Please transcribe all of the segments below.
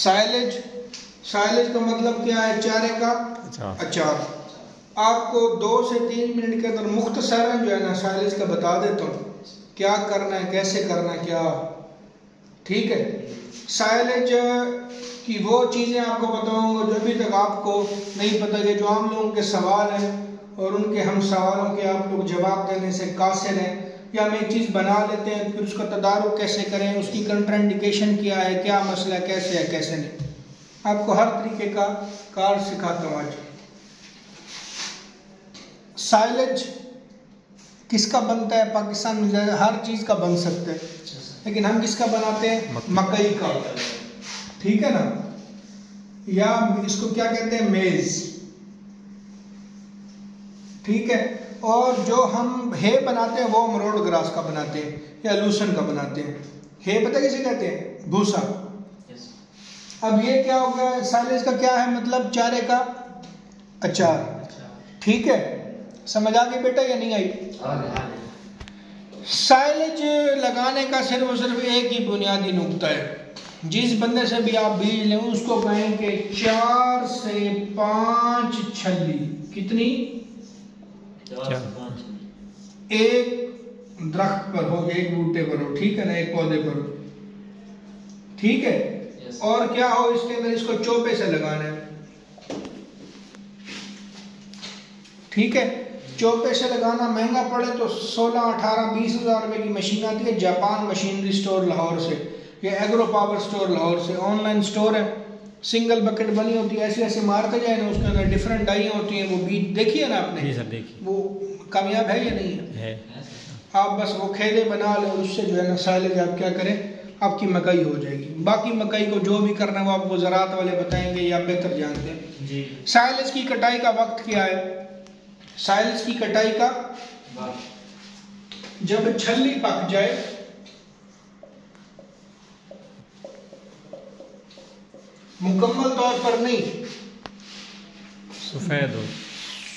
Silage, silage का मतलब क्या है? चारे का अचार। आपको 2 से 3 मिनट के अंदर मुख्तसरन जो है ना साइलेज का बता देता हूँ क्या करना है, कैसे करना है, क्या, ठीक है। साइलेज की वो चीज़ें आपको बताऊंगा जो अभी तक आपको नहीं पता, कि जो आम लोगों के सवाल हैं और उनके हम सवालों के आप लोग जवाब देने से कासिर हैं, या हम एक चीज़ बना लेते हैं फिर उसका तदारुक कैसे करें, उसकी कंट्राइंडिकेशन क्या है, क्या मसला है, कैसे है, कैसे नहीं, आपको हर तरीके का कार सिखाता हूँ आज। साइलेज किसका बनता है? पाकिस्तान में हर चीज़ का बन सकता है, लेकिन हम किसका बनाते हैं? मकई का, ठीक है ना, या इसको क्या कहते हैं? मेज, ठीक है। और जो हम हे बनाते हैं वो हम रोड ग्रास का बनाते हैं या लूसन का बनाते हैं। हे पता किसे कहते हैं? भूसा। अब ये क्या होगा? साइलेज का क्या है मतलब? चारे का अचार, ठीक है। समझ आ गई बेटा या नहीं आई? साइलेज लगाने का सिर्फ और सिर्फ एक ही बुनियादी नुक्ता है, जिस बंदे से भी आप बीज लें उसको कहें कि 4 से 5 छल्ली, कितनी? एक दरख्त पर हो, एक बूटे पर हो, ठीक है ना, एक पौधे पर हो, ठीक है। और क्या हो इसके अंदर? इसको चोपे से लगाना है, ठीक है। चोपे से लगाना महंगा पड़े तो 16, 18, 20 हज़ार रुपए की मशीन आती है जापान मशीनरी स्टोर लाहौर से, या एग्रो पावर स्टोर लाहौर से, ऑनलाइन स्टोर है। सिंगल बकेट बनी होती है, ऐसे ऐसे मारते जाए ना, उसके अंदर डिफरेंट डाइयाँ होती हैं, वो बीज देखिए ना आपने? जी सर देखिए। वो कामयाब है या नहीं है? आप बस वो खेले बना लें और उससे जो है ना साइलेज आप क्या करें, आपकी मकई हो जाएगी। बाकी मकई को जो भी करना है वो आपको ज़राअत वाले बताएंगे या बेहतर जानते हैं। साइलेज की कटाई का वक्त क्या है? साइलेज की कटाई का जब छल्ली पक जाए, मुकम्मल तौर पर नहीं, सफेद हो,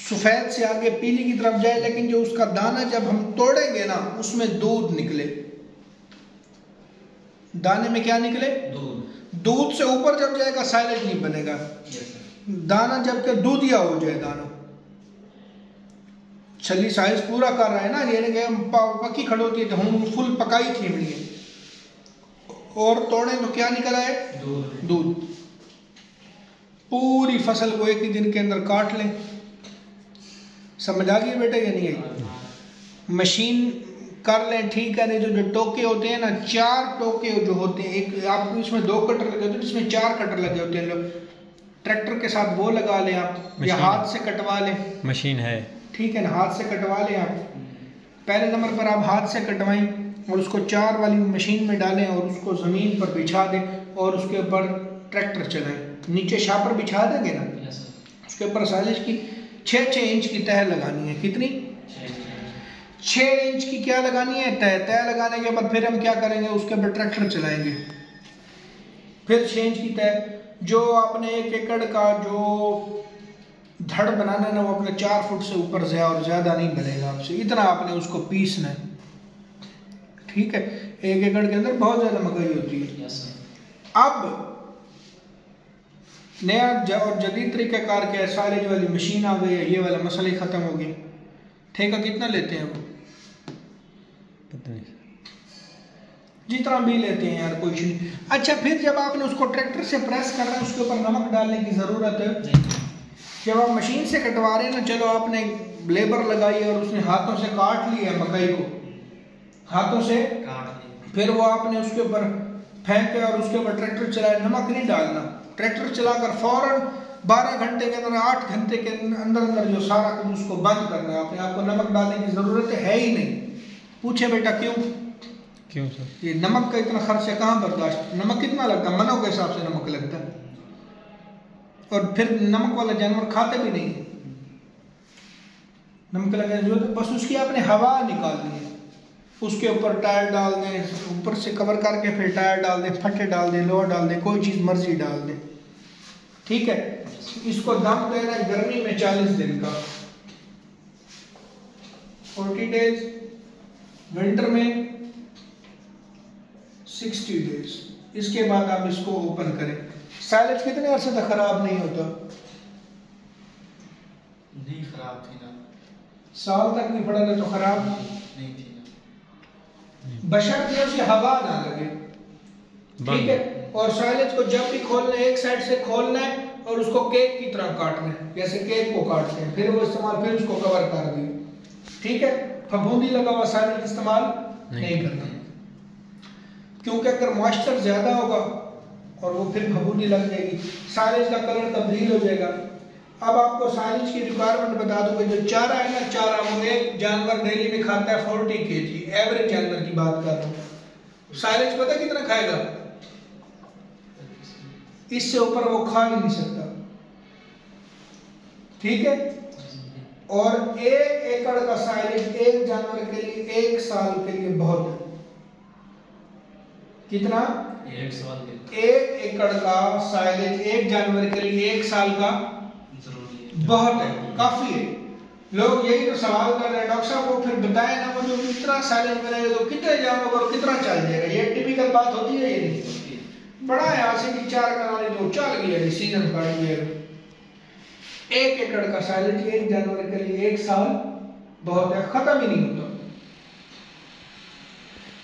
सफेद से आगे पीली की तरफ जाए, लेकिन जो उसका दाना जब हम तोड़ेंगे ना उसमें दूध निकले। दाने में क्या निकले? दूध से ऊपर जब जाएगा साइलेज नहीं बनेगा। दाना जब के दूधिया हो जाए, दाना छली साइज पूरा कर रहा है ना, ये पक्की खड़ोती है तो हम फुल पकाई थी हमने, और तोड़े तो क्या निकला है? दूध। पूरी फसल को एक ही दिन के अंदर काट लें। समझ आ गई बेटा या नहीं आई? मशीन कर लें, ठीक है। नहीं तो जो टोके होते हैं ना, 4 टोके जो होते हैं, एक आपको इसमें 2 कटर लगे होते हैं, इसमें 4 कटर लगे होते हैं। लोग ट्रैक्टर के साथ वो लगा लें आप, या हाथ से कटवा लें, मशीन है, ठीक है ना, हाथ से कटवा लें आप। पहले नंबर पर आप हाथ से कटवाएं और उसको 4 वाली मशीन में डालें और उसको ज़मीन पर बिछा दें और उसके ऊपर ट्रैक्टर चलाएं। नीचे शापर बिछा देंगे ना, उसके ऊपर साइलेज की 6 इंच की तह लगानी है। कितनी? 6 इंच की क्या लगानी है? तह लगाने के बाद फिर हम क्या करेंगे? उसके ऊपर ट्रैक्टर चलाएंगे। फिर 6 इंच की तह, जो आपने 1 एकड़ का जो धड़ बनाना है ना, वो अपने 4 फुट से ऊपर और ज़्यादा नहीं बनेगा आपसे, इतना आपने उसको पीसना है, ठीक है। 1 एकड़ के अंदर बहुत ज़्यादा मकई होती है। अब नया और जदीद तरीक़ाकार के साइलेज वाली मशीन आ गई है, ये वाला मसला ही ख़त्म हो गया। ठेका कितना लेते हैं वो? पता नहीं, जितना भी लेते हैं यार, कोई नहीं। अच्छा, फिर जब आपने उसको ट्रैक्टर से प्रेस कर रहे हैं, उसके ऊपर नमक डालने की ज़रूरत है। जब आप मशीन से कटवा रहे हैं ना, चलो आपने लेबर लगाई और उसने हाथों से काट लिया मकई को, हाथों से फिर वो आपने उसके ऊपर फेंके और उसके ऊपर ट्रैक्टर चलाया। नमक नहीं डालना, ट्रैक्टर चलाकर फौरन 12 घंटे के अंदर, 8 घंटे के अंदर जो सारा कुछ उसको बंद करना है आपने। आपको नमक डालने की ज़रूरत है ही नहीं। पूछे बेटा क्यों? क्यों सर? ये नमक का इतना खर्चा कहाँ बर्दाश्त? नमक कितना लगता है? मनों के हिसाब से नमक लगता है, और फिर नमक वाला जानवर खाते भी नहीं। नमक लगाने की जरूरत, बस उसकी आपने हवा निकालनी है। उसके ऊपर टायर डाल दें, ऊपर से कवर करके फिर टायर डाल दें, फटे डाल दें, लोहा डाल दें, कोई चीज़ मर्जी डाल दें, ठीक है। इसको दम देना है गर्मी में 40 दिन का, 40 डेज, विंटर में 60 डेज। इसके बाद आप इसको ओपन करें। साइलेज कितने अरसे तक खराब नहीं होता? नहीं खराब थी ना, साल तक नहीं पड़ा था तो खराब नहीं थी ना, बशर्ते उसे हवा ना लगे, ठीक है। और साइलेज को जब भी खोलना है एक साइड से खोलना है और उसको केक की तरह काटना है, जैसे केक को काटते हैं, फिर वो इस्तेमाल, फिर उसको कवर कर दिए, ठीक है। फफूंदी लगा हुआ साइलेज इस्तेमाल नहीं करना, क्योंकि अगर मॉइस्चर ज्यादा होगा और वो फिर फफूंदी लग जाएगी, साइलेज का कलर तब्दील हो जाएगा। अब आपको साइलेज की रिक्वायरमेंट बता दूं कि जो चारा है ना, चारा वो एक जानवर डेली में खाता है 40 kg, एवरेज जानवर की बात कर रहा हूँ। साइलेज पता कितना खाएगा? इससे ऊपर वो खा ही नहीं सकता, ठीक है। और 1 एकड़ का साइलेज एक जानवर के लिए 1 साल के लिए बहुत है। कितना? 1 साल के 1 एकड़ का साइलेज एक जानवर के लिए 1 साल का जरूरी है, बहुत है, काफी है। लोग यही तो सवाल कर रहे हैं, डॉक्टर साहब को फिर बताए ना, वो जो इतना साइलेज बनाएगा तो कितने जानवर और कितना चल जाएगा? ये टिपिकल बात होती है, ये नहीं बड़ा है यहाँ से कि 4 कनाली तो चल गया सीजन काट गया। 1 एकड़ का साइलेज एक जानवर के लिए 1 साल बहुत है, खत्म ही नहीं होता।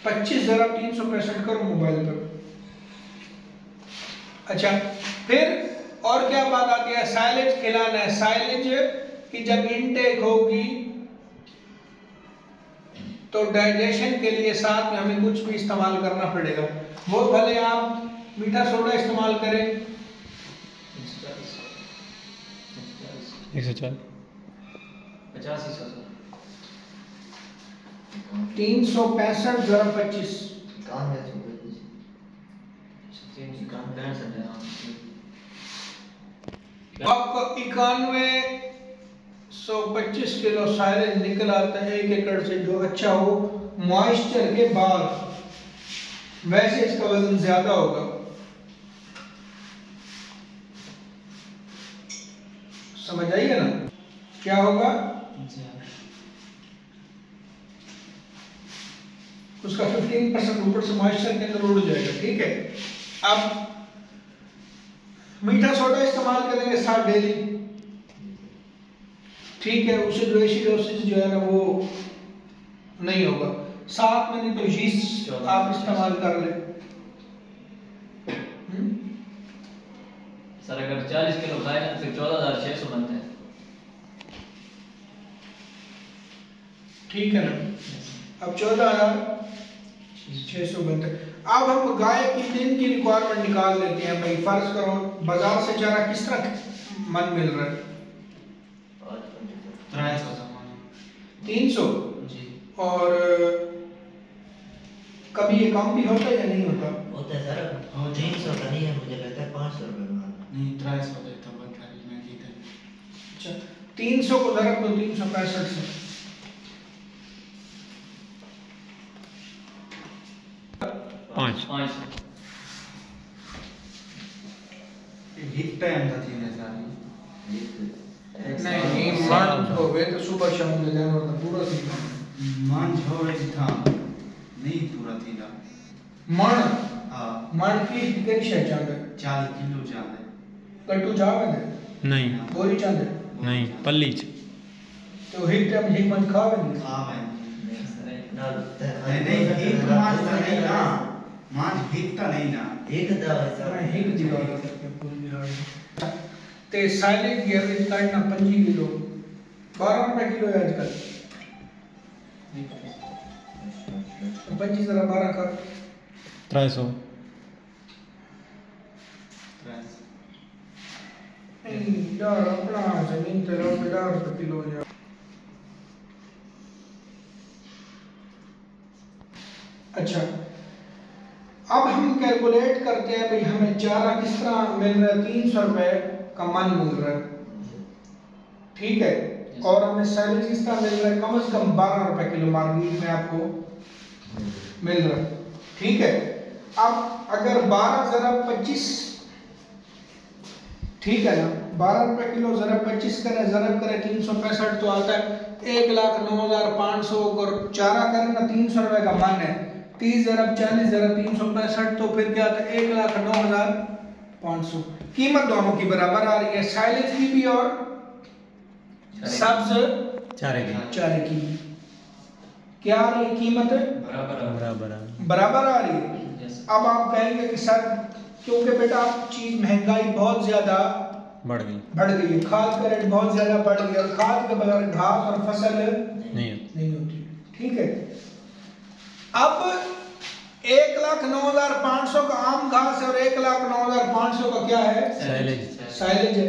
25 ज़रा 365 करो मोबाइल पर। अच्छा, फिर और क्या बात आती है? साइलेज खिलाना है। साइलेज की जब इनटेक होगी तो डाइजेशन के लिए साथ में हमें कुछ भी इस्तेमाल करना पड़ेगा। वो भले आप मीठा सोडा इस्तेमाल करें, 140 365 ज़रा 25 आपका 9125 किलो साइलेज निकल आता है 1 एकड़ से, जो अच्छा हो मॉइस्चर के बाद। वैसे इसका वजन ज्यादा होगा, समझ आइए ना क्या होगा? उसका 15% ऊपर से मॉइस्चर के अंदर उड़ जाएगा, ठीक है। अब मीठा सोडा इस्तेमाल करेंगे साथ डेली, ठीक है। उसे जो एसिडोसिस जो है ना वो नहीं होगा। साथ में नहीं तो यीस्ट आप इस्तेमाल कर ले। सर अगर 40 किलो खाए ना फिर 14,600 बनते हैं, ठीक है ना। अब 14,600 बनते हैं। अब हम गाय की दिन की रिक्वायरमेंट निकाल लेते हैं भाई। फर्ज करो बाजार से चारा किस तरह मन मिल रहा है? 300 जी। और कभी ये कम भी होता है या नहीं होता? होता है सर, 300 का नहीं है, मुझे लगता है 500 रुपए में। नहीं 350 देता बहुत सारी मैं की थी। अच्छा, 300 को ज़रब दो 365 से, पाँच हिट टाइम था थी ना सारी। नहीं मन हो गए तो सुबह शाम में जानवर का पूरा दिन मान छोड़ था नहीं पूरा थी ना। मन हाँ मन की कितनी शे चांद 40 किलो जाने कट्टू चावल है नहीं बोरी चांद नहीं पल्ली तो हिट टाइम हिट मन खावे नहीं। हाँ भाई नहीं नहीं हिट मान तो नहीं ना, मान हिट तो नहीं ना। एक दवा है मैं सर, हिट दीवार करके पूरी दीवार ते साइलेंट की एवरेज काटना 25 किलो 12 रुपए किलो है आजकल। 25 जरा 12 का 300 यार अपना जमीन ते लो 50 रुपए किलो यार। अच्छा, अब हम कैलकुलेट करते हैं भाई हमें चारा किस तरह मिल रहा है। 300 रुपए का मन मिल रहा है, ठीक है। और हमें सैलरी किस तरह मिल रहा है? कम से कम 12 रुपए किलो मार्केट में आपको मिल रहा है, ठीक है। अब अगर 12 ज़रा 25, ठीक है ना, 12 रुपए किलो ज़रा 25 करें, ज़रा करें 365 तो आता है 1,09,500। और चारा करें ना 300 रुपए का मन है, 30 ज़रा 40 ज़रा 365 तो फिर क्या आता है 1,09,000 500। कीमत दोनों की बराबर आ रही है, साइलेज की भी और सब्ज चारे की। क्या आ रही है कीमत? बराबर आ रही है। अब आप कहेंगे कि सर क्योंकि बेटा चीज महंगाई बहुत ज्यादा बढ़ गई है, खाद का रेट बहुत ज्यादा बढ़ गया और खाद के बगैर घास और फसल नहीं होती। ठीक है, अब 1,09,500 का आम घास और 1,09,500 का क्या है? साइलेज है।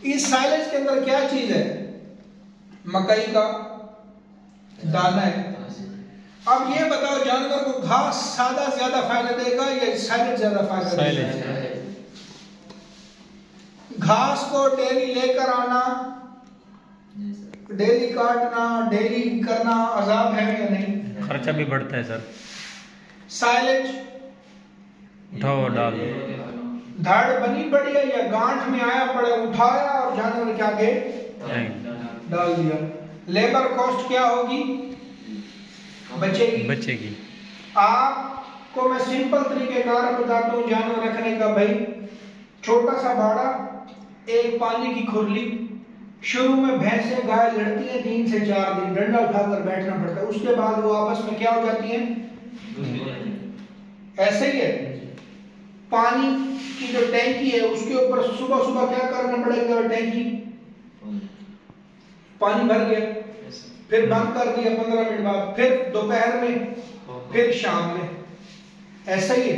इस साइलेज के अंदर क्या चीज है? मकई का दाना है। अब ये बताओ जानवर को घास सादा ज्यादा फायदा देगा या साइलेज ज्यादा फायदा देगा? घास को डेली लेकर आना, डेली काटना, डेली करना अजाब है या नहीं? खर्चा भी बढ़ता है सर। साइलेज उठाओ डाल धाड़ बनी पड़ी है या गांठ में आया पड़े, उठाया और जानवर के आगे डाल दिया। लेबर कॉस्ट क्या होगी? बचेगी। आपको मैं सिंपल तरीके कार बताता हूँ जानवर रखने का। भाई छोटा सा भाड़ा, एक पानी की खुरली। शुरू में भैंसें गाय लड़ती है 3 से 4 दिन, डंडा उठाकर बैठना पड़ता है। उसके बाद वो आपस में क्या हो जाती हैं? ऐसे ही है। पानी की जो टैंकी है उसके ऊपर सुबह सुबह क्या करना पड़ेगा? टैंकी पानी भर गया, फिर बंद कर दिया 15 मिनट बाद, फिर दोपहर में, फिर शाम में। ऐसा ही है।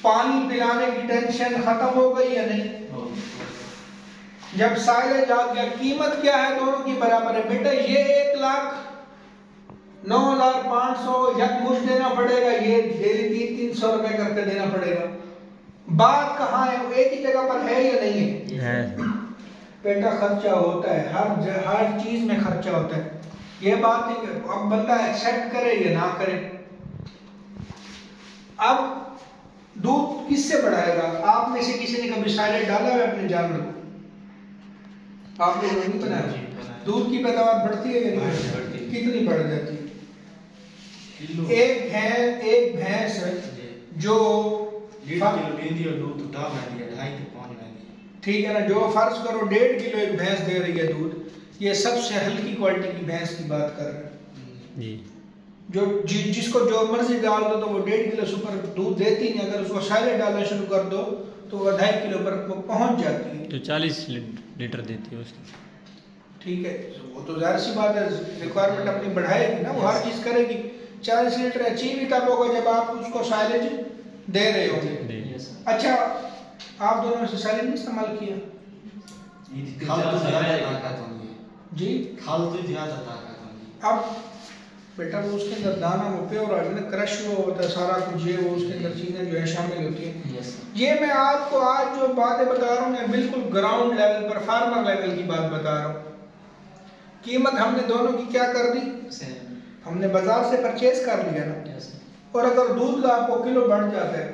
पानी पिलाने की टेंशन खत्म हो गई या नहीं? जब साइलेज आ गया, कीमत क्या है? दोनों की बराबर है। बेटा ये 1,09,500 यक मुझ देना पड़ेगा, ये डेली 300 रुपए करके देना पड़ेगा। बात कहाँ है? एक ही जगह पर है या नहीं है? बेटा खर्चा होता है, हर चीज में खर्चा होता है। ये बात नहीं, अब बंदा एक्सेप्ट करे या ना करे। अब दूध किससे बढ़ाएगा? आप में से किसी ने कभी साइलेज डाला है अपने जानवर को? आप लोगों ने नहीं बनाया। दूध की पैदावार बढ़ती है या नहीं बढ़ती? कितनी बढ़ जाती है? एक भैंस जो ठीक है ना, जो फर्ज करो 1.5 किलो एक भैंस दे रही है दूध, ये सबसे हल्की क्वालिटी की भैंस की बात कर रहे हैं। जो जिसको जो मर्जी डाल दो तो वो 1.5 किलो से ऊपर दूध देती नहीं। अगर उसको साइलेज डालना शुरू कर दो तो वो 2.5 किलो पर पहुंच जाती है। तो 40 लीटर देती है उसकी। ठीक है, वो तो जाहिर सी बात है, रिक्वायरमेंट अपनी बढ़ाएगी ना, वो हर चीज करेगी। 40 लीटर अचीव ही तब होगा जब आप उसको साइलेज दे रहे होंगे। अच्छा, आप दोनों में से साइलेज नहीं इस्तेमाल किया? जी खाल तो ज्यादा ताकत होगी। अब बेटा वो उसके अंदर दाना वो प्योर ऑर्गेनिक क्रश हुआ होता है सारा कुछ, ये वो उसके अंदर चीजें जो है शामिल होती हैं। ये मैं आपको आज जो बातें बता रहा हूँ मैं बिल्कुल ग्राउंड लेवल पर, फार्मर लेवल की बात बता रहा हूँ। कीमत हमने दोनों की क्या कर दी? हमने बाजार से परचेज कर लिया ना। और अगर दूध का आपको किलो बढ़ जाता है,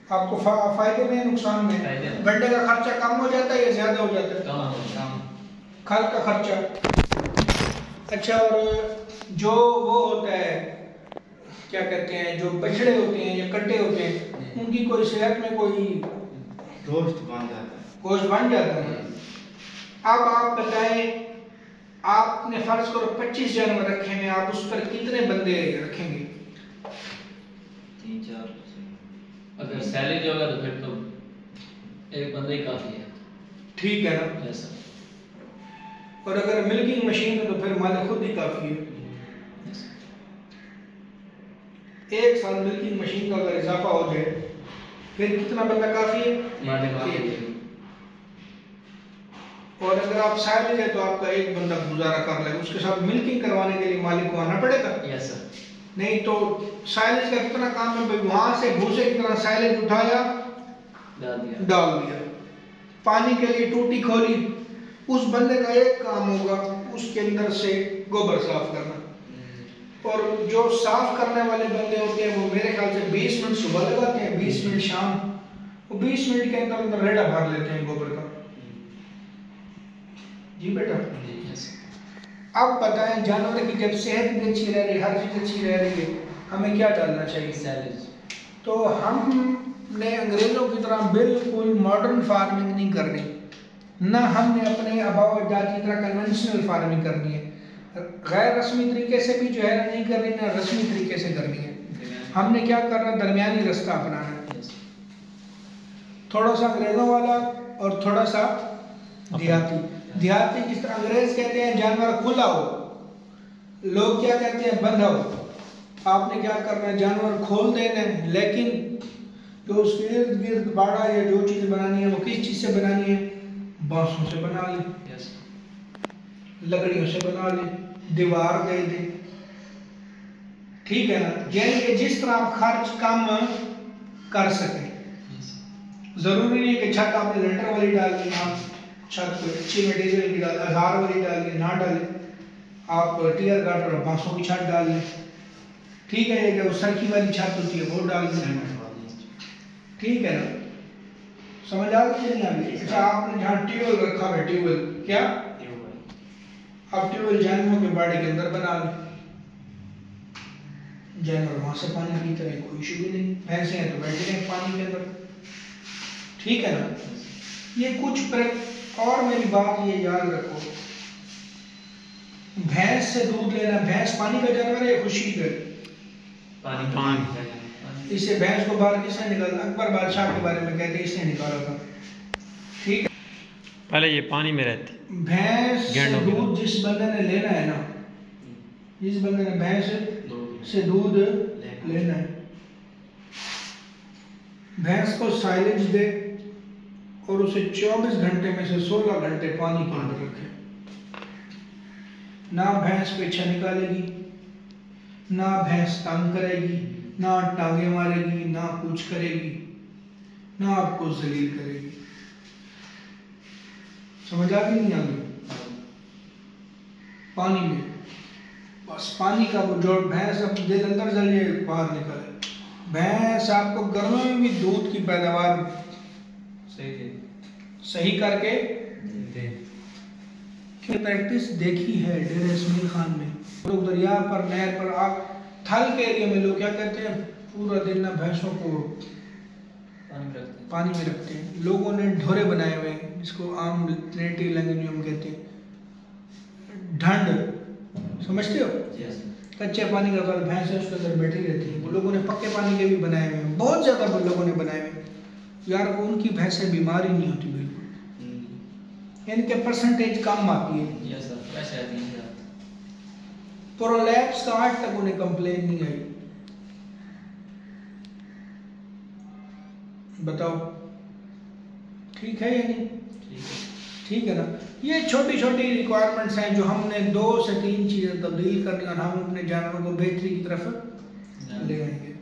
आपको फायदे में नुकसान में? गड्ढे का खर्चा कम हो जाता है या ज्यादा हो जाता है? खाद का खर्चा। अच्छा, और जो वो होता है क्या कहते हैं, जो बछड़े होते हैं या कट्टे होते हैं, उनकी कोई सेहत में कोई गोश्त बन जाता है। अब आप बताएं, आपने फर्ज करो 25 जानवर रखे हैं, आप उस पर कितने बंदे रखेंगे? 3-4। अगर सैलेज होगा तो फिर तो एक बंदा ही काफी है। ठीक है ना? ऐसा। और अगर मिल्किंग मशीन है तो फिर मालिक खुद ही काफी है। एक साल मिल्किंग मशीन का अगर इजाफा हो जाए फिर कितना बंदा काफी है? मालिक काफी है। और अगर आप साइलेज है तो आपका एक बंदा गुजारा कर लेगा, उसके साथ मिल्किंग करवाने के लिए मालिक को आना पड़ेगा। Yes sir. नहीं तो साइलेज का कितना काम है? वहां से भूसे की तरह साइलेज उठाया, डाल दिया, पानी के लिए टूटी खोली, उस बंदे का एक काम होगा उसके अंदर से गोबर साफ करना। और जो साफ करने वाले बंदे होते हैं वो मेरे ख्याल से 20 मिनट सुबह लगाते हैं, 20 मिनट शाम, वो 20 मिनट के अंदर अंदर रेड़ा भर लेते हैं गोबर का। जी बेटा। अब बताएं, जानवर की जब सेहत भी अच्छी रह रही, हर चीज अच्छी रह रही है, हमें क्या डालना चाहिए? सैलेज। तो हम ने अंग्रेज़ों की तरह बिल्कुल मॉडर्न फार्मिंग नहीं करनी, ना हमने अपने आबाओ अजदाद की तरह कन्वेंशनल फार्मिंग करनी है। गैर रस्मी तरीके से भी जो है ना नहीं करनी, ना रस्मी तरीके से करनी है। हमने क्या करना, दरमियानी रास्ता अपनाना है, थोड़ा सा अंग्रेज़ों वाला और थोड़ा सा देहाती। देहाती जिस तरह अंग्रेज़ कहते हैं जानवर खुला हो, लोग क्या कहते हैं बंधा हो। आपने क्या करना है, जानवर खोल देना है, लेकिन जो उसके इर्द गिर्द बाड़ा या जो चीज़ बनानी है वो किस चीज़ से बनानी है, बांसों से बना ले, लकड़ियों से बना ले, दीवार दे दे, ठीक है ना। यानी कि जिस तरह आप खर्च कम कर सकें। जरूरी नहीं है कि छत आपने लेंटर वाली डालनी, आप छत को अच्छी मटेरियल की डाल, आधार वाली डालनी ना डालें, आप टीयर गार्ड और बांसों की छत डाल लें, ठीक है। कि वो सरकी वाली छत होती है वो डाल दें, ठीक है ना। समझ आ गई नहीं आ गई? अच्छा, आपने जहाँ ट्यूबवेल रखा है, ट्यूबवेल क्या, आप ट्यूबवेल जानवरों के बाड़े के अंदर बना लें, जानवर वहां से पानी पीते रहे, कोई इशू भी नहीं। भैंसे हैं तो बैठे रहे पानी के अंदर, ठीक है ना। ये कुछ और मेरी बात ये याद रखो, भैंस से दूध लेना, भैंस पानी का जानवर है, खुशी का पानी इसे भैंस को बाहर किसने निकाला, अकबर बादशाह के बारे में कहते हैं इसने निकाला था, ठीक है। पहले ये पानी में रहती। भैंस से दूध जिस बंदे ने लेना है ना, जिस बंदे ने भैंस से दूध लेना है, भैंस को साइलेज दे और उसे 24 घंटे में से 16 घंटे पानी के अंदर रखे। ना भैंस पीछे निकालेगी, ना भैंस तंग करेगी, ना टांगे मारेगी, ना कुछ करेगी, ना आपको जलील करेगी। समझ आ गई नहीं आ गई? पानी में बस पानी का वो जो भैंस अब दिल अंदर जलिए बाहर निकले। भैंस आपको गर्मियों में भी दूध की पैदावार सही करके प्रैक्टिस देखी है डेरे इस्माइल खान में। लोग दरिया पर, नहर पर, आप थल के एरिया में लोग क्या करते हैं, पूरा दिन ना भैंसों को पानी में रखते हैं। लोगों ने ढोरे बनाए हुए हैं, जिसको आम नेटिव लैंग्वेज में हम कहते हैं ढंड, समझते हो? कच्चे पानी का अगर भैंस है उसके अंदर बैठी रहती है। वो लोगों ने पक्के पानी के भी बनाए हुए हैं, बहुत ज़्यादा लोगों ने बनाए हुए हैं यार। उनकी भैंसें बीमार ही नहीं होती बिल्कुल, यानी कि परसेंटेज कम आती है। प्रोलैप्स का आज तक उन्हें कंप्लेन नहीं आई। बताओ ठीक है या नहीं? ठीक है ना। ये छोटी छोटी रिक्वायरमेंट्स हैं जो हमने 2 से 3 चीज़ें तब्दील करनी और हम अपने जानवरों को बेहतरी की तरफ ले आएंगे।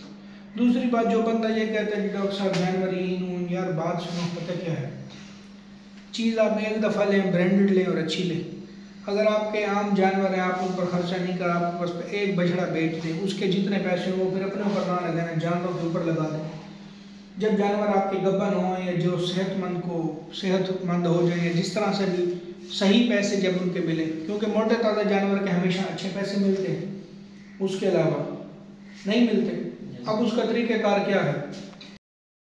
दूसरी बात, जो बंदा ये कहता है कि डॉक्टर साहब जानवर ही यार, बात सुनो, पता क्या है, चीज़ आप एक दफ़ा लें, ब्रांडेड लें और अच्छी लें। अगर आपके आम जानवर हैं, आप उन पर खर्चा नहीं कर, आप बस एक बछड़ा बेच दें, उसके जितने पैसे हो वो फिर अपने ऊपर ना लगाना, जानवरों के ऊपर लगा दें। जब जानवर आपके गब्बन हों या जो सेहतमंद हो जाए, या जिस तरह से भी सही पैसे जब उनके मिले, क्योंकि मोटे ताज़ा जानवर के हमेशा अच्छे पैसे मिलते हैं, उसके अलावा नहीं मिलते। अब उसका तरीक़ेकार क्या है,